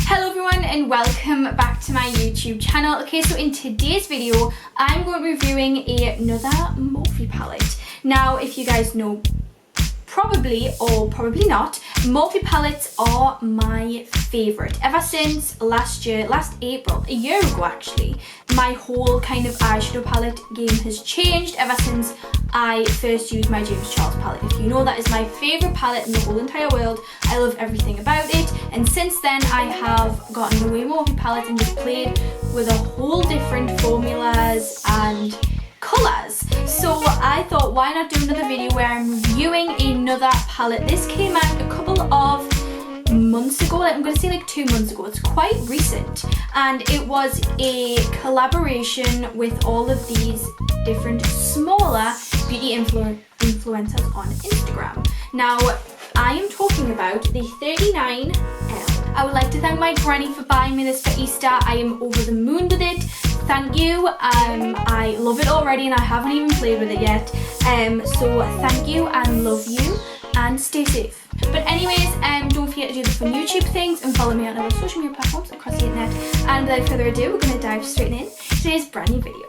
Hello everyone and welcome back to my YouTube channel. Okay, so in today's video, I'm going to be reviewing another Morphe palette. Now, if you guys know, probably or probably not, Morphe palettes are my favourite. Ever since last April, a year ago actually, my whole kind of eyeshadow palette game has changed ever since I first used my James Charles palette. If you know, that is my favourite palette in the whole entire world. I love everything about it, and since then I have gotten away Morphe palette and just played with a whole different formulas and colours. So I thought, why not do another video where I'm reviewing another palette. This came out a couple of months ago, I'm going to say like 2 months ago. It's quite recent, and it was a collaboration with all of these different smaller beauty influencers on Instagram. Now, I am talking about the 39L. I would like to thank my granny for buying me this for Easter. I am over the moon with it. Thank you. I love it already and I haven't even played with it yet. So thank you and love you and stay safe. But anyways, don't forget to do the fun YouTube things and follow me on other social media platforms across the internet. And without further ado, we're going to dive straight in today's brand new video.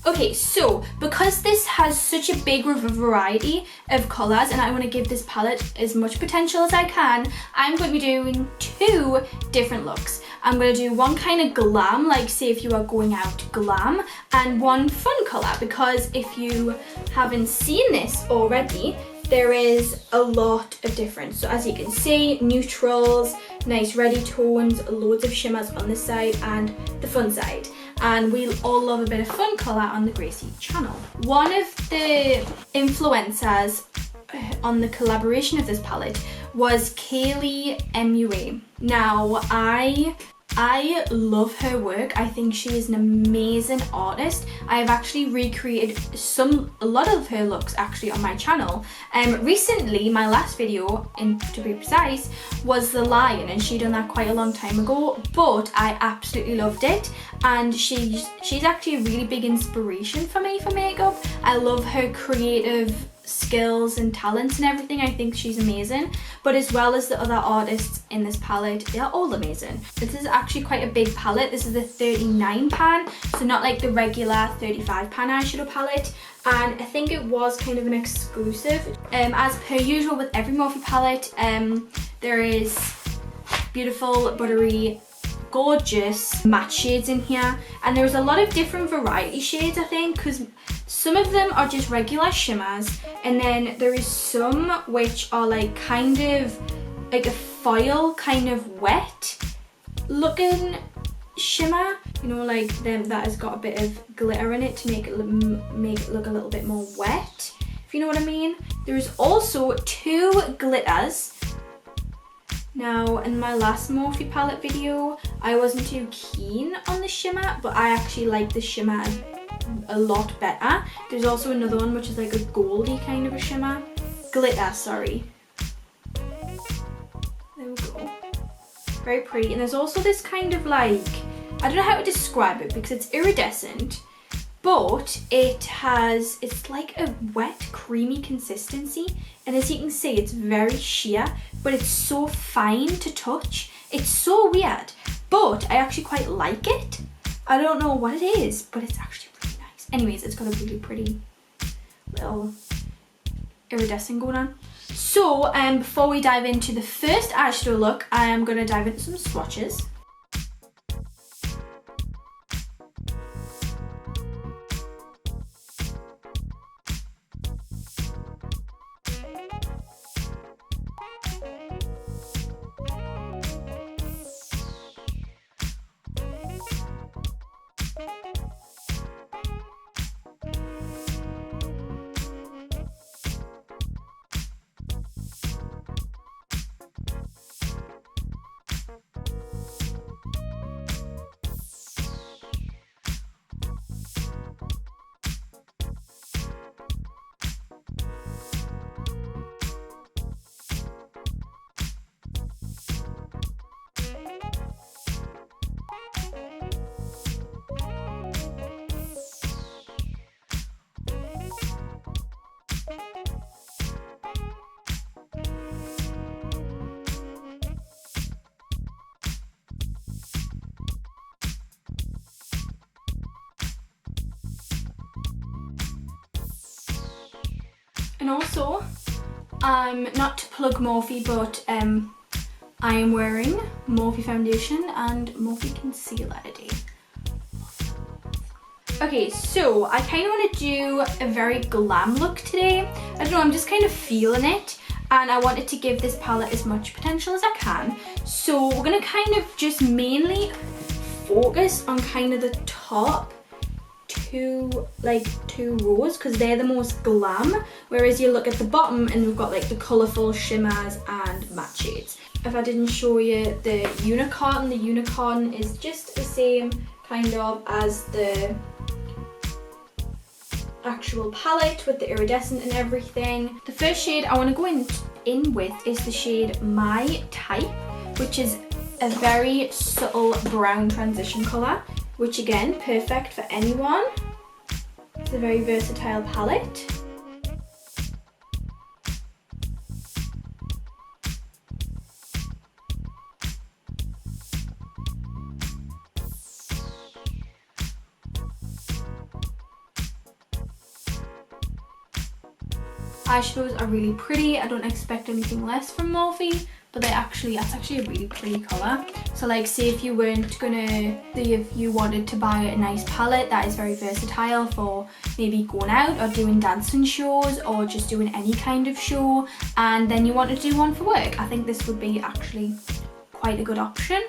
Okay, so because this has such a big variety of colours and I want to give this palette as much potential as I can, I'm going to be doing 2 different looks. I'm going to do one kind of glam, like say if you are going out glam, and one fun colour, because if you haven't seen this already, there is a lot of difference. So as you can see, neutrals, nice ready tones, loads of shimmers on this side and the fun side. And we all love a bit of fun colour on the Gracie channel. One of the influencers on the collaboration of this palette was Kaylee MUA. Now, I love her work. I think she is an amazing artist. I have actually recreated a lot of her looks actually on my channel. Recently, my last video, to be precise, was the lion, and she done that quite a long time ago, but I absolutely loved it, and she's actually a really big inspiration for me for makeup. I love her creative skills and talents and everything. I think she's amazing, but as well as the other artists in this palette, they're all amazing. This is actually quite a big palette. This is the 39 pan, so not like the regular 35 pan eyeshadow palette, and I think it was kind of an exclusive. As per usual with every Morphe palette, there is beautiful, buttery, gorgeous matte shades in here, and there's a lot of different variety shades, I think, because some of them are just regular shimmers, and then there is some which are like kind of like a foil kind of wet looking shimmer, you know, like them that has got a bit of glitter in it to make it look a little bit more wet, if you know what I mean. There's also 2 glitters. Now, in my last Morphe palette video, I wasn't too keen on the shimmer, but I actually like the shimmer a lot better. There's also another one which is like a goldy kind of a shimmer. Glitter, sorry. There we go. Very pretty. And there's also this kind of like, I don't know how to describe it because it's iridescent, but it's like a wet, creamy consistency. And as you can see, it's very sheer, but it's so fine to touch. It's so weird, but I actually quite like it. I don't know what it is, but it's actually really nice. Anyways, it's got a really pretty little iridescent going on. So, before we dive into the first eyeshadow look, I am going to dive into some swatches. And also, not to plug Morphe, but I am wearing Morphe foundation and Morphe concealer today. Okay, so I kind of want to do a very glam look today. I don't know, I'm just kind of feeling it, and I wanted to give this palette as much potential as I can. So we're going to kind of just mainly focus on kind of the top two rows, because they're the most glam, whereas you look at the bottom and we've got like the colourful shimmers and matte shades. If I didn't show you the unicorn is just the same kind of as the actual palette with the iridescent and everything. The first shade I want to go in with is the shade My Type, which is a very subtle brown transition colour, which again, perfect for anyone. It's a very versatile palette. Eyeshadows are really pretty. I don't expect anything less from Morphe, but that's actually a really pretty colour. So like, say if you wanted to buy a nice palette that is very versatile for maybe going out or doing dancing shows or just doing any kind of show, and then you want to do one for work, I think this would be actually quite a good option.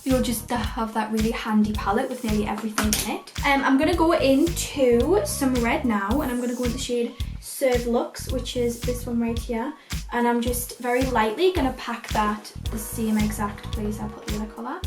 You'll just have that really handy palette with nearly everything in it. I'm going to go into some red now, and I'm going to go in the shade Serve Lux, which is this one right here, and I'm just very lightly going to pack that the same exact place I put the other colour.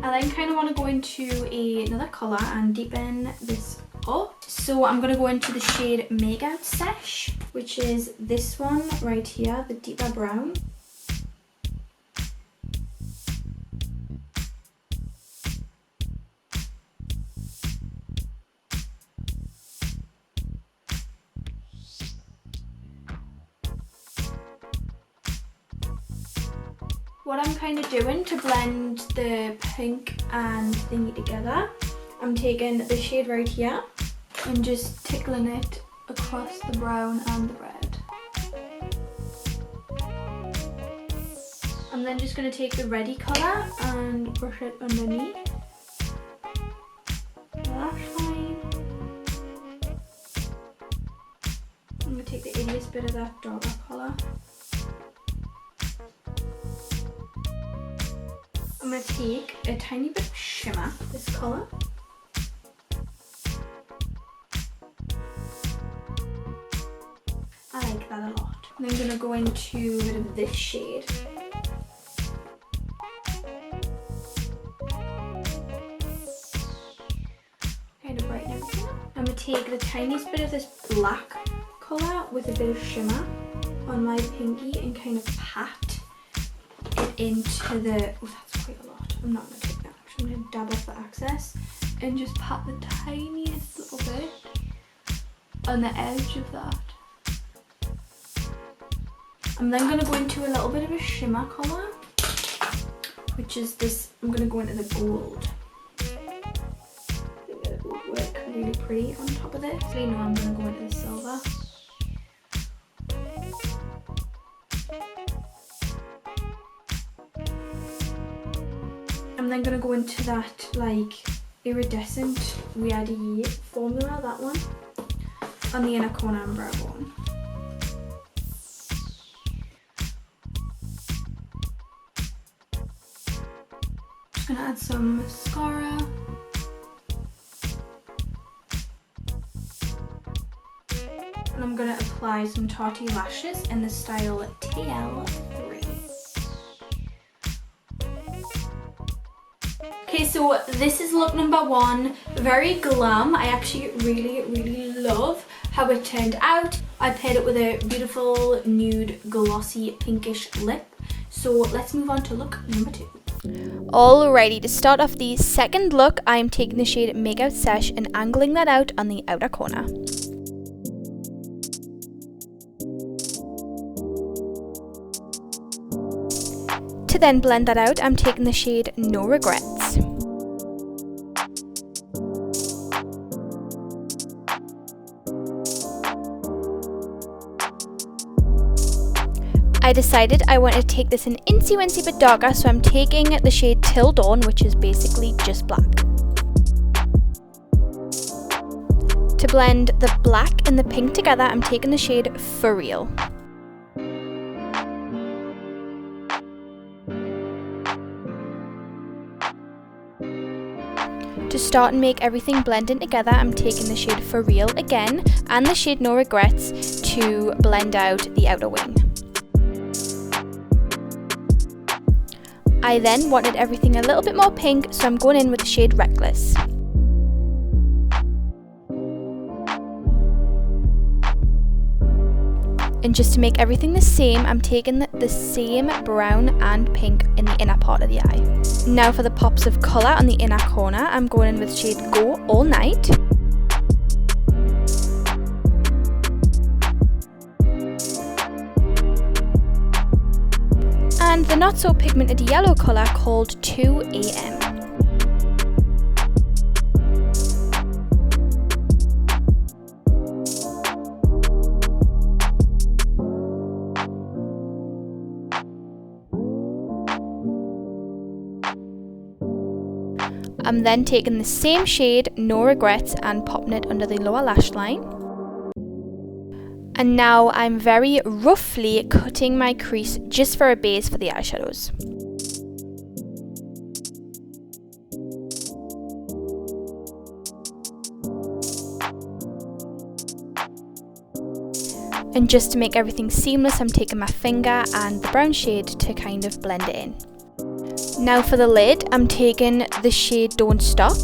I then kind of want to go into another colour and deepen this up. So I'm going to go into the shade Makeout Sesh, which is this one right here, the deeper brown. What I'm kind of doing to blend the pink and thingy together, I'm taking the shade right here and just tickling it across the brown and the red. I'm then just going to take the reddy colour and brush it underneath the lash line. I'm going to take the ittiest bit of that darker colour. I'm going to take a tiny bit of shimmer, this colour. I like that a lot. And I'm going to go into a bit of this shade. Kind of brighten everything up. I'm going to take the tiniest bit of this black colour with a bit of shimmer on my pinky and kind of pat it into the... Oh, that's quite a lot. I'm not going to take that. I'm going to dab off the excess and just pat the tiniest little bit on the edge of that. I'm then going to go into a little bit of a shimmer colour, which is this. I'm going to go into the gold. I think that it will work really pretty on top of this. So you know I'm going to go into the silver. I'm then going to go into that like iridescent weirdy formula, that one, on the inner corner and brow bone. Just going to add some mascara. And I'm going to apply some Tati lashes in the style TL3. Okay, so this is look number one. Very glam. I actually really love how it turned out. I paired it with a beautiful nude glossy pinkish lip. So let's move on to look number two. Alrighty, to start off the second look, I'm taking the shade Makeout Sesh and angling that out on the outer corner. To then blend that out, I'm taking the shade No Regrets. I decided I wanted to take this an incy bit darker, so I'm taking the shade Till Dawn, which is basically just black. To blend the black and the pink together, I'm taking the shade For Real. To start and make everything blend in together, I'm taking the shade For Real again and the shade No Regrets to blend out the outer wing. I then wanted everything a little bit more pink, so I'm going in with the shade Reckless. And just to make everything the same, I'm taking the same brown and pink in the inner part of the eye. Now for the pops of colour on the inner corner, I'm going in with shade Go All Night. And the not so pigmented yellow colour called 2 AM. I'm then taking the same shade, No Regrets, and popping it under the lower lash line. And now I'm very roughly cutting my crease just for a base for the eyeshadows. And just to make everything seamless, I'm taking my finger and the brown shade to kind of blend it in. Now for the lid, I'm taking the shade Don't Stop.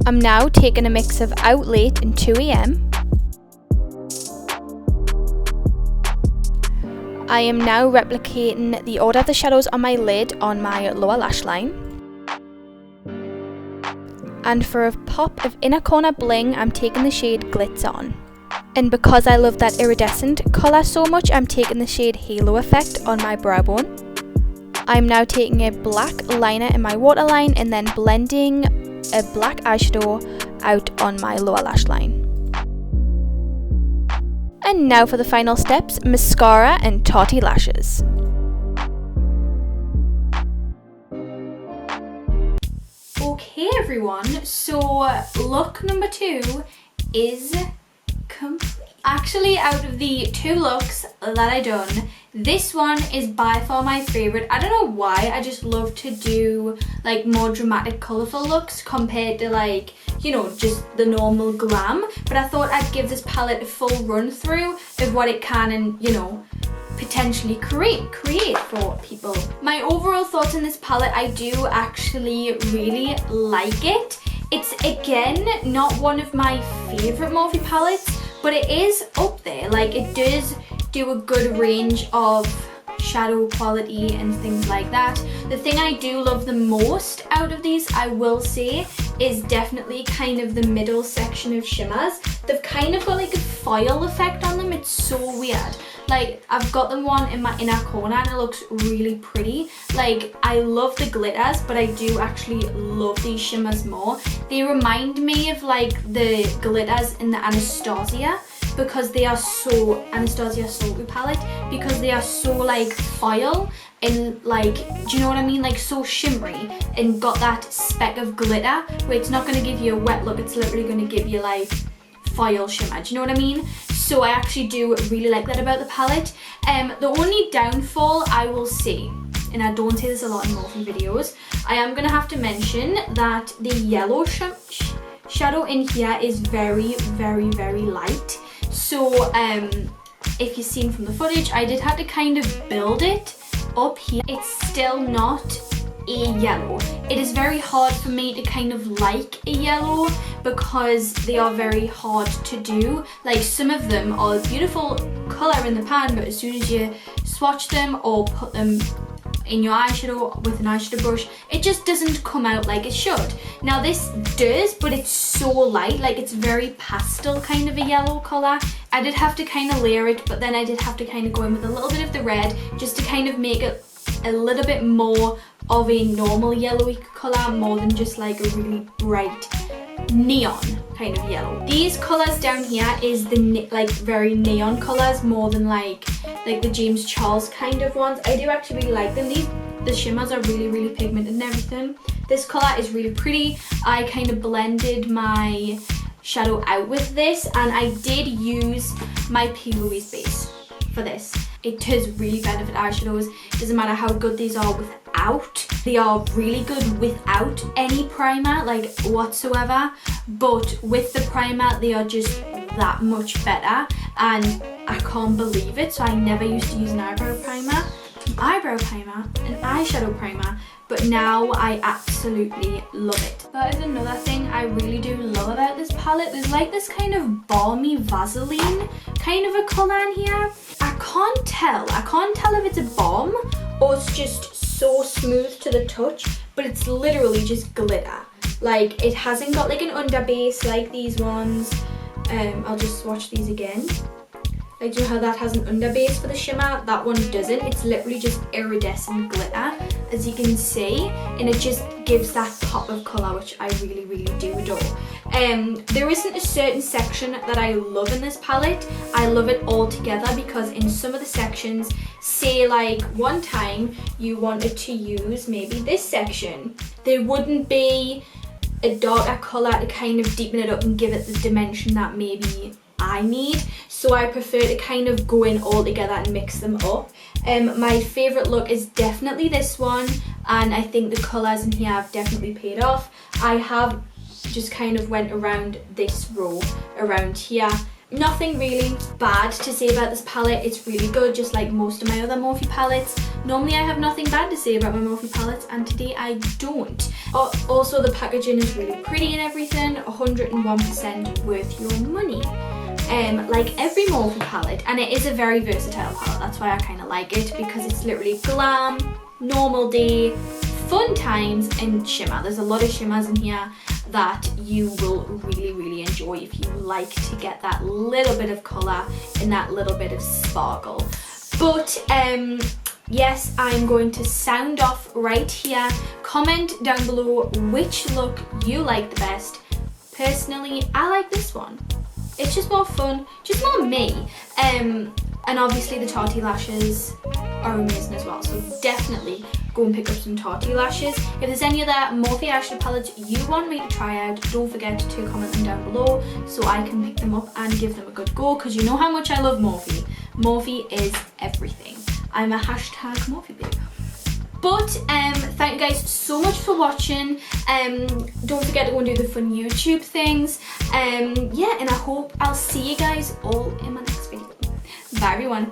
I'm now taking a mix of Out Late and 2 AM. I am now replicating the order of the shadows on my lid on my lower lash line. And for a pop of inner corner bling, I'm taking the shade Glitz On. And because I love that iridescent colour so much, I'm taking the shade Halo Effect on my brow bone. I'm now taking a black liner in my waterline and then blending a black eyeshadow out on my lower lash line. And now for the final steps, mascara and taughty lashes. Okay everyone, so look number 2 is complete. Actually, out of the 2 looks that I done, this one is by far my favourite. I don't know why, I just love to do like more dramatic colourful looks compared to like, you know, just the normal glam. But I thought I'd give this palette a full run through of what it can and, you know, potentially create for people. My overall thoughts on this palette, I do actually really like it. It's again not one of my favourite Morphe palettes, but it is up there. Like, it does do a good range of shadow quality and things like that. The thing I do love the most out of these, I will say, is definitely kind of the middle section of shimmers. They've kind of got like a foil effect on them. It's so weird. Like, I've got them one in my inner corner and it looks really pretty. Like, I love the glitters, but I do actually love these shimmers more. They remind me of like the glitters in the Anastasia, because they are so, Anastasia Sultry palette, because they are so like foil and like, do you know what I mean? Like so shimmery and got that speck of glitter where it's not going to give you a wet look, it's literally going to give you like foil shimmer, do you know what I mean? So I actually do really like that about the palette. The only downfall I will say, and I don't say this a lot in Morphe videos, I am going to have to mention that the yellow shadow in here is very, very, very light. So if you've seen from the footage, I did have to kind of build it up here. It's still not a yellow. It is very hard for me to kind of like a yellow because they are very hard to do. Like, some of them are beautiful colour in the pan, but as soon as you swatch them or put them in your eyeshadow with an eyeshadow brush, it just doesn't come out like it should. Now this does, but it's so light, like it's very pastel kind of a yellow colour, I did have to kind of layer it, but then I did have to kind of go in with a little bit of the red just to kind of make it a little bit more of a normal yellowy colour, more than just like a really bright neon kind of yellow. These colours down here is the like very neon colours, more than like the James Charles kind of ones. I do actually really like them. The shimmers are really pigmented and everything. This colour is really pretty. I kind of blended my shadow out with this, and I did use my P. Louise base for this. It does really benefit eyeshadows. It doesn't matter how good these are without. They are really good without any primer, like whatsoever. But with the primer, they are just that much better. And I can't believe it. So I never used to use an eyebrow primer, an eyeshadow primer. But now I absolutely love it. That is another thing I really do love about this palette. There's like this kind of balmy Vaseline kind of a colour in here. I can't tell if it's a balm or it's just so smooth to the touch, but it's literally just glitter. Like, it hasn't got like an underbase like these ones. I'll just swatch these again. Like, you know how that has an underbase for the shimmer? That one doesn't. It's literally just iridescent glitter, as you can see, and it just gives that pop of colour, which I really do adore. There isn't a certain section that I love in this palette. I love it all together, because in some of the sections, say like one time you wanted to use maybe this section, there wouldn't be a darker colour to kind of deepen it up and give it the dimension that maybe I need. So I prefer to kind of go in all together and mix them up. My favourite look is definitely this one, and I think the colours in here have definitely paid off. I have just kind of went around this row around here. Nothing really bad to say about this palette. It's really good, just like most of my other Morphe palettes. Normally I have nothing bad to say about my Morphe palettes, and today I don't. Also, the packaging is really pretty and everything. 101% worth your money. Like every Morphe palette, and it is a very versatile palette. That's why I kind of like it, because it's literally glam, normal day, fun times, and shimmer. There's a lot of shimmers in here that you will really enjoy if you like to get that little bit of colour and that little bit of sparkle. But yes, I'm going to sound off right here. Comment down below which look you like the best. Personally, I like this one. It's just more fun, just more me. And obviously the Tarte lashes are amazing as well, so definitely go and pick up some Tarte lashes. If there's any other Morphe eyeshadow palettes you want me to try out, don't forget to comment them down below so I can pick them up and give them a good go, because you know how much I love Morphe. Morphe is everything. I'm a hashtag Morphe babe. But thank you guys so much for watching. Don't forget to go and do the fun YouTube things. Yeah, and I hope I'll see you guys all in my next video. Bye everyone.